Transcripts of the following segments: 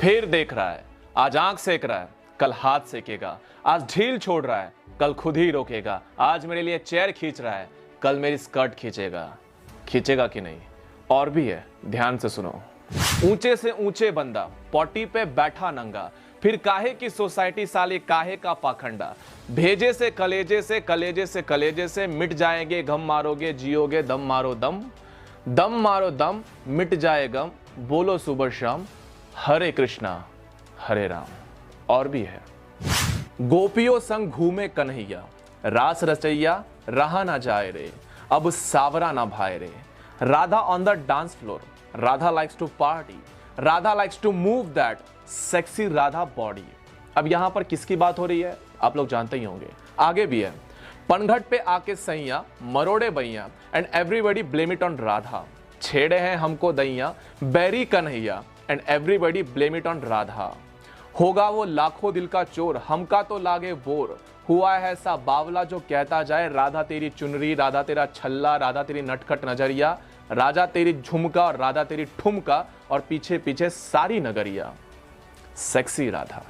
फिर देख रहा है, आज आंख सेक रहा है, कल हाथ सेकेगा। आज ढील छोड़ रहा है, कल खुद ही रोकेगा। आज मेरे लिए चेयर खींच रहा है, कल मेरी स्कर्ट खींचेगा। खींचेगा कि नहीं? और भी है, ध्यान से सुनो। ऊंचे से ऊंचे बंदा, पॉटी पे बैठा नंगा, फिर काहे की सोसाइटी साले काहे का पाखंडा। भेजे से कलेजे से, कलेजे से कलेजे से, मिट जाएंगे गम मारोगे जियोगे दम मारो दम, दम मारो दम, मिट जाए गम, बोलो सुबह शाम, हरे कृष्णा हरे राम। और भी है। गोपियों संग घूमे कन्हैया, रास रचैया रहा ना जाए रे, अब सावरा ना भाई रे। Radha on the dance floor, Radha likes to party, Radha likes to move that sexy Radha body. अब यहां पर किसकी बात हो रही है आप लोग जानते ही होंगे। आगे भी है। पनघट पे आके सैया मरोड़े बैया and everybody blame it on Radha. छेड़े हैं हमको दैया बैरी Kanhaiya and everybody blame it on Radha. होगा वो लाखों दिल का चोर, हमका तो लागे बोर। हुआ है ऐसा बावला जो कहता जाए राधा तेरी चुनरी, राधा तेरा छल्ला, राधा तेरी नटखट नजरिया, राजा तेरी झुमका और राधा तेरी ठुमका, और पीछे पीछे सारी नगरिया। सेक्सी राधा।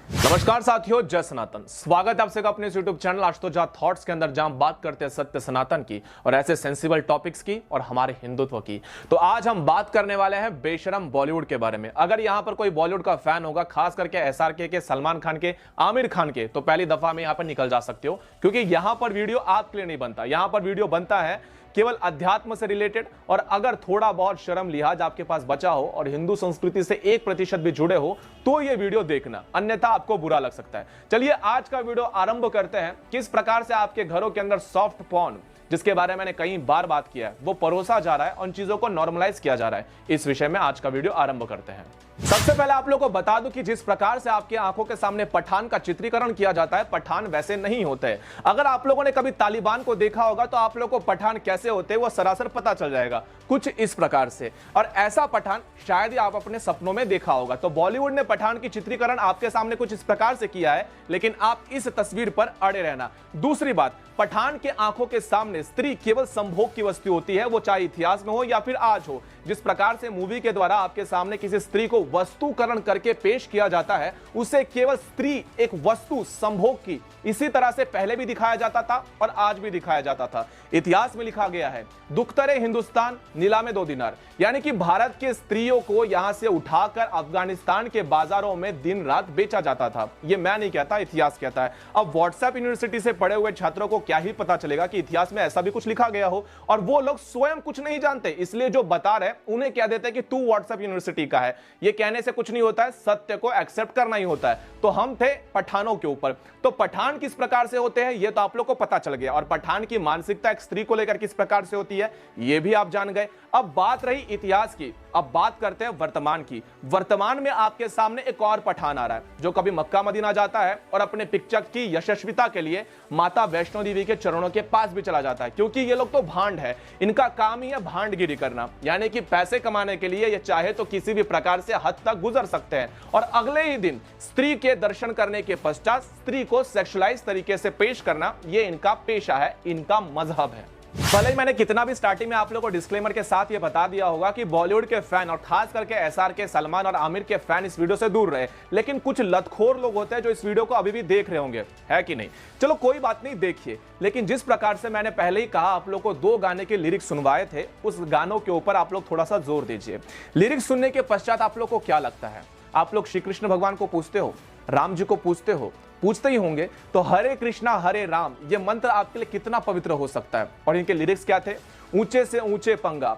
नमस्कार साथियों, जय सनातन। स्वागत है आप सबका अपने YouTube चैनल आशुतोष थॉट्स के अंदर, जहां बात करते हैं सत्य सनातन की और ऐसे सेंसिबल टॉपिक्स की और हमारे हिंदुत्व की। तो आज हम बात करने वाले हैं बेशरम बॉलीवुड के बारे में। अगर यहां पर कोई बॉलीवुड का फैन होगा, खास करके SRK के, सलमान खान के, आमिर खान के, तो पहली दफा में यहां पर निकल जा सकते हो, क्योंकि यहां पर वीडियो आपके लिए नहीं बनता। यहां पर वीडियो बनता है केवल अध्यात्म से रिलेटेड, और अगर थोड़ा बहुत शर्म लिहाज आपके पास बचा हो और हिंदू संस्कृति से 1% भी जुड़े हो तो ये वीडियो देखना, अन्यथा आपको बुरा लग सकता है। चलिए आज का वीडियो आरंभ करते हैं। किस प्रकार से आपके घरों के अंदर सॉफ्ट पॉर्न, जिसके बारे में मैंने कई बार बात किया है, वो परोसा जा रहा है, उन चीजों को नॉर्मलाइज किया जा रहा है। इस विषय में आज का वीडियो आरंभ करते हैं। सबसे पहले आप लोगों को बता दूं कि जिस प्रकार से आपकी आंखों के सामने पठान का चित्रीकरण किया जाता है, पठान वैसे नहीं होते हैं। अगर आप लोगों ने कभी तालिबान को देखा होगा तो आप लोगों को पठान कैसे होते हैं वो सरासर पता चल जाएगा, कुछ इस प्रकार से। और ऐसा पठान शायद ही आप अपने सपनों में देखा होगा। तो बॉलीवुड ने पठान की चित्रीकरण आपके सामने कुछ इस प्रकार से किया है, लेकिन आप इस तस्वीर पर अड़े रहना। दूसरी बात, पठान के आंखों के सामने स्त्री केवल संभोग की वस्तु होती है, वो चाहे इतिहास में हो या फिर आज हो। जिस प्रकार से मूवी के द्वारा आपके सामने किसी स्त्री को वस्तुकरण करके पेश किया जाता है, उसे केवल स्त्री एक वस्तु, संभोग की, इसी तरह से पहले भी दिखाया जाता था और आज भी दिखाया जाता था। इतिहास में लिखा गया है, दुख्तरे हिंदुस्तान नीलामे 2 दिनार, यानी कि भारत के स्त्रियों को यहां से उठाकर अफगानिस्तान के बाजारों में दिन रात बेचा जाता था। यह मैं नहीं कहता, इतिहास कहता है। अब व्हाट्सएप यूनिवर्सिटी से पढ़े हुए छात्रों को क्या ही पता चलेगा कि इतिहास में ऐसा भी कुछ लिखा गया हो, और वो लोग स्वयं कुछ नहीं जानते, इसलिए जो बता रहे उन्हें कह देते हैं कि तू व्हाट्सएप यूनिवर्सिटी का है। ये कहने से कुछ नहीं होता है, सत्य को एक्सेप्ट करना ही होता है। तो हम थे पठानों के ऊपर। तो पठान किस प्रकार से होते हैं ये तो आप लोग को पता चल गया, और पठान की मानसिकता एक स्त्री को लेकर किस प्रकार से होती है ये भी आप जान गए। अब बात रही इतिहास की, अब बात करते हैं वर्तमान की। वर्तमान में आपके सामने एक और पठान आ रहा है, जो कभी मक्का मदीना जाता है और अपने पिक्चर की यशस्विता के लिए माता वैष्णो देवी के चरणों के पास भी चला जाता है, क्योंकि ये लोग तो भांड है। इनका काम ही है भांडगिरी करना, यानी कि पैसे कमाने के लिए ये चाहे तो किसी भी प्रकार से हद तक गुजर सकते हैं, और अगले ही दिन स्त्री के दर्शन करने के पश्चात स्त्री को सेक्सुअलाइज तरीके से पेश करना, ये इनका पेशा है, इनका मजहब है। भले ही मैंने कितना भी स्टार्टिंग में आप लोगों को डिस्क्लेमर के साथ ये बता दिया होगा कि बॉलीवुड के फैन और खास करके SRK, सलमान और आमिर के फैन इस वीडियो से दूर रहे, लेकिन कुछ लतखोर लोग होते हैं जो इस वीडियो को अभी भी देख रहे होंगे, है कि नहीं? चलो कोई बात नहीं, देखिए। लेकिन जिस प्रकार से मैंने पहले ही कहा, आप लोग को 2 गाने के लिरिक्स सुनवाए थे, उस गानों के ऊपर आप लोग थोड़ा सा जोर दीजिए। लिरिक्स सुनने के पश्चात आप लोग को क्या लगता है? आप लोग श्री कृष्ण भगवान को पूछते हो, राम जी को पूछते हो, पूछते ही होंगे, तो हरे कृष्णा हरे राम ये मंत्र आपके लिए कितना पवित्र हो सकता है। और इनके लिरिक्स क्या थे? ऊंचे से ऊंचे पंगा,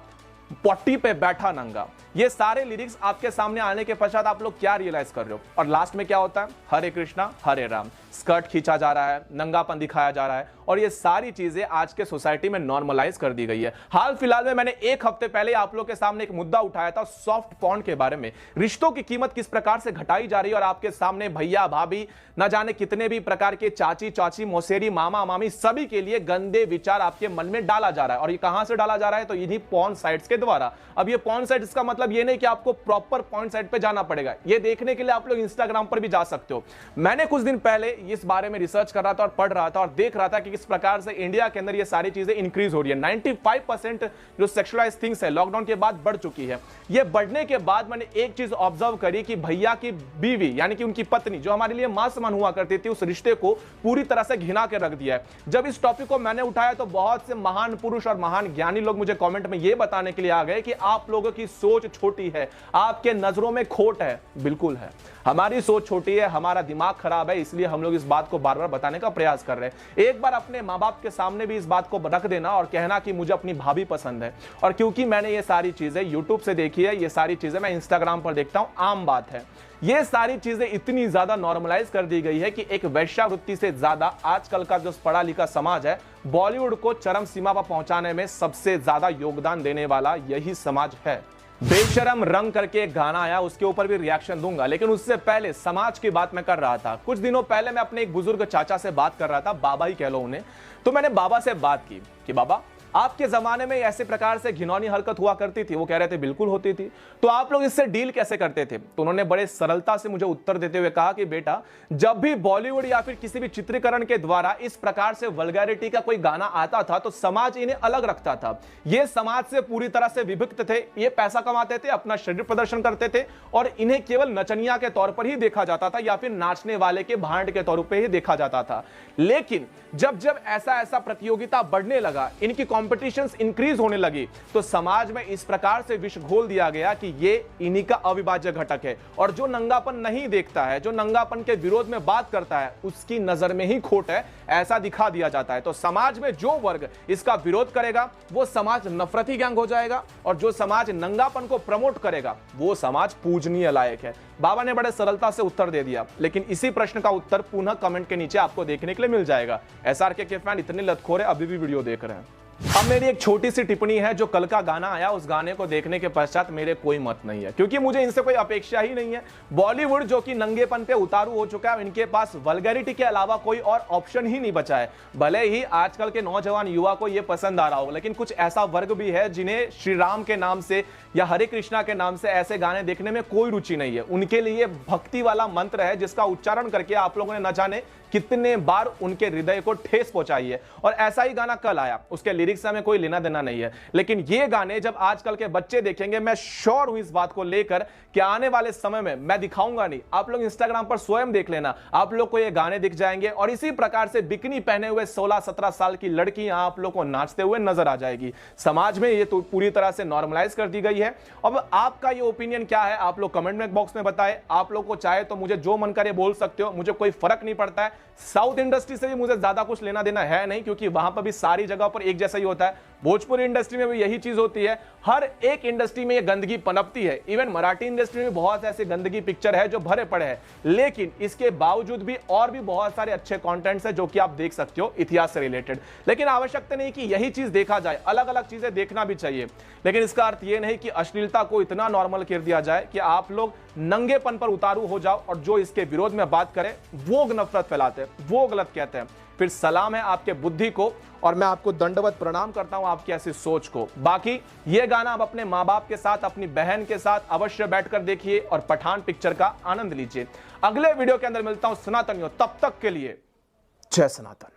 पट्टी पे बैठा नंगा। ये सारे लिरिक्स आपके सामने आने के पश्चात आप लोग क्या रियलाइज कर रहे हो? और लास्ट में क्या होता है? हरे कृष्णा हरे राम, स्कर्ट खींचा जा रहा है, नंगापन दिखाया जा रहा है, और ये सारी चीजें आज के सोसाइटी में नॉर्मलाइज कर दी गई है। हाल फिलहाल में मैंने 1 हफ्ते पहले आप लोग के सामने एक मुद्दा उठाया था सॉफ्ट पॉर्न के बारे में। रिश्तों की कीमत किस प्रकार से घटाई जा रही है, और आपके सामने भैया भाभी, न जाने कितने भी प्रकार के चाची चाची, मौसेरी, मामा मामी, सभी के लिए गंदे विचार आपके मन में डाला जा रहा है। और ये कहां से डाला जा रहा है? तो इन्हीं पॉर्न साइट्स के द्वारा। अब ये पॉर्न साइट्स का मतलब ये नहीं कि आपको प्रॉपर पॉर्न साइट पे जाना पड़ेगा, ये देखने के लिए आप लोग इंस्टाग्राम पर भी जा सकते हो। मैंने कुछ दिन पहले इस बारे में रिसर्च कर रहा था और पढ़ रहा था और देख रहा था कि किस प्रकार से इंडिया के अंदर ये सारी चीजें इंक्रीज हो रही है। 95% जो सेक्सुअलाइज थिंग्स है लॉकडाउन के बाद बढ़ चुकी है। ये बढ़ने के बाद मैंने एक चीज ऑब्जर्व करी कि भैया की बीवी यानी कि उनकी पत्नी जो हमारे लिए मां समान हुआ करती थी, उस रिश्ते को पूरी तरह से घिना के रख दिया है। जब इस टॉपिक को मैंने उठाया तो बहुत से महान पुरुष और महान ज्ञानी लोग मुझे कमेंट में यह बताने के लिए आ गए कि आप लोगों की सोच छोटी है, आपके नजरों में खोट है। बिल्कुल है, हमारी सोच छोटी है, हमारा दिमाग खराब है, इसलिए हम लोग इस बात को बार बार बताने का प्रयास कर रहे हैं। एक बार अपने मां बाप के सामने भी इस बात को रख देना और कहना कि मुझे अपनी भाभी पसंद है। और क्योंकि मैंने ये सारी चीजें यूट्यूब से देखी है, ये सारी चीजें मैं इंस्टाग्राम पर देखता हूं, आम बात है। ये सारी चीजें इतनी ज्यादा नॉर्मलाइज कर दी गई है कि एक वेश्यावृत्ति से ज्यादा आजकल का जो पढ़ा लिखा समाज है, बॉलीवुड को चरम सीमा पर पहुंचाने में सबसे ज्यादा योगदान देने वाला यही समाज है। बेशरम रंग करके एक गाना आया, उसके ऊपर भी रिएक्शन दूंगा, लेकिन उससे पहले समाज की बात मैं कर रहा था। कुछ दिनों पहले मैं अपने एक बुजुर्ग चाचा से बात कर रहा था, बाबा ही कह लो उन्हें। तो मैंने बाबा से बात की कि बाबा, आपके जमाने में ऐसे प्रकार से घिनौनी हरकत हुआ करती थी? वो कह रहे थे बिल्कुल होती थी। तो आप लोग इससे डील कैसे करते थे? तो उन्होंने बड़े सरलता से मुझे उत्तर देते हुए कहा कि बेटा, जब भी बॉलीवुड या फिर किसी भी चित्रीकरण के द्वारा इस प्रकार से वल्गैरिटी का कोई गाना आता था तो समाज इन्हें अलग रखता था। ये समाज से पूरी तरह से विभक्त थे, ये पैसा कमाते थे, अपना शरीर प्रदर्शन करते थे और इन्हें केवल नचनिया के तौर पर ही देखा जाता था या फिर नाचने वाले के भांड के तौर पर ही देखा जाता था। लेकिन जब जब ऐसा प्रतियोगिता बढ़ने लगा, इनकी कॉम्पिटिशंस इंक्रीज होने लगी, तो समाज में इस प्रकार से विष घोल दिया गया कि ये इन्हीं का अविभाज्य घटक है और जो नंगापन नहीं देखता है, जो नंगापन के विरोध में बात करता है, उसकी नजर में ही खोट है, ऐसा दिखा दिया जाता है। तो समाज में जो वर्ग इसका विरोध करेगा वो समाज नफरती गैंग हो जाएगा और जो समाज नंगापन को प्रमोट करेगा वो समाज पूजनीय लायक है। बाबा ने बड़े सरलता से उत्तर दे दिया, लेकिन इसी प्रश्न का उत्तर पुनः कमेंट के नीचे आपको देखने के लिए मिल जाएगा। एसआरके के फैन इतने लतखोर है, अभी भी वीडियो देख रहे हैं। अब मेरी एक छोटी सी टिप्पणी है, जो कल का गाना आया उस गाने को देखने के पश्चात मेरे कोई मत नहीं है, क्योंकि मुझे इनसे कोई अपेक्षा ही नहीं है। बॉलीवुड जो कि नंगेपन पे उतारू हो चुका है, इनके पास वल्गैरिटी के अलावा कोई और ऑप्शन ही नहीं बचा है। भले ही आजकल के नौजवान युवा को यह पसंद आ रहा हो, लेकिन कुछ ऐसा वर्ग भी है जिन्हें श्री राम के नाम से या हरे कृष्णा के नाम से ऐसे गाने देखने में कोई रुचि नहीं है। उनके लिए भक्ति वाला मंत्र है जिसका उच्चारण करके आप लोगों ने न जाने कितने बार उनके हृदय को ठेस पहुंचाई है। और ऐसा ही गाना कल आया, उसके लिरिक्स से हमें कोई लेना देना नहीं है, लेकिन ये गाने जब आजकल के बच्चे देखेंगे, मैं श्योर हूं इस बात को लेकर कि आने वाले समय में, मैं दिखाऊंगा नहीं, आप लोग इंस्टाग्राम पर स्वयं देख लेना, आप लोग को ये गाने दिख जाएंगे और इसी प्रकार से बिकनी पहने हुए 16-17 साल की लड़कियां आप लोग को नाचते हुए नजर आ जाएगी। समाज में ये तो पूरी तरह से नॉर्मलाइज कर दी गई है। अब आपका ये ओपिनियन क्या है, आप लोग कमेंट में बॉक्स में बताएं। आप लोग को चाहे तो मुझे जो मन करे बोल सकते हो, मुझे कोई फर्क नहीं पड़ता है। साउथ इंडस्ट्री से भी मुझे ज्यादा कुछ लेना देना है नहीं, क्योंकि वहां पर भी सारी जगह पर एक जैसा ही होता है। भोजपुरी इंडस्ट्री में भी यही चीज होती है, हर एक इंडस्ट्री में ये गंदगी पनपती है। इवन मराठी इंडस्ट्री में बहुत ऐसे गंदगी पिक्चर है जो भरे पड़े हैं, लेकिन इसके बावजूद भी और भी बहुत सारे अच्छे कंटेंट्स हैं जो कि आप देख सकते हो इतिहास से रिलेटेड। लेकिन आवश्यकता नहीं कि यही चीज देखा जाए, अलग अलग चीजें देखना भी चाहिए, लेकिन इसका अर्थ यह नहीं कि अश्लीलता को इतना नॉर्मल कर दिया जाए कि आप लोग नंगेपन पर उतारू हो जाओ और जो इसके विरोध में बात करे वो नफरत फैलाते हैं, वो गलत कहते हैं। फिर सलाम है आपके बुद्धि को और मैं आपको दंडवत प्रणाम करता हूं आपकी ऐसी सोच को। बाकी ये गाना आप अपने मां बाप के साथ, अपनी बहन के साथ अवश्य बैठकर देखिए और पठान पिक्चर का आनंद लीजिए। अगले वीडियो के अंदर मिलता हूं सनातनियों, तब तक के लिए जय सनातन।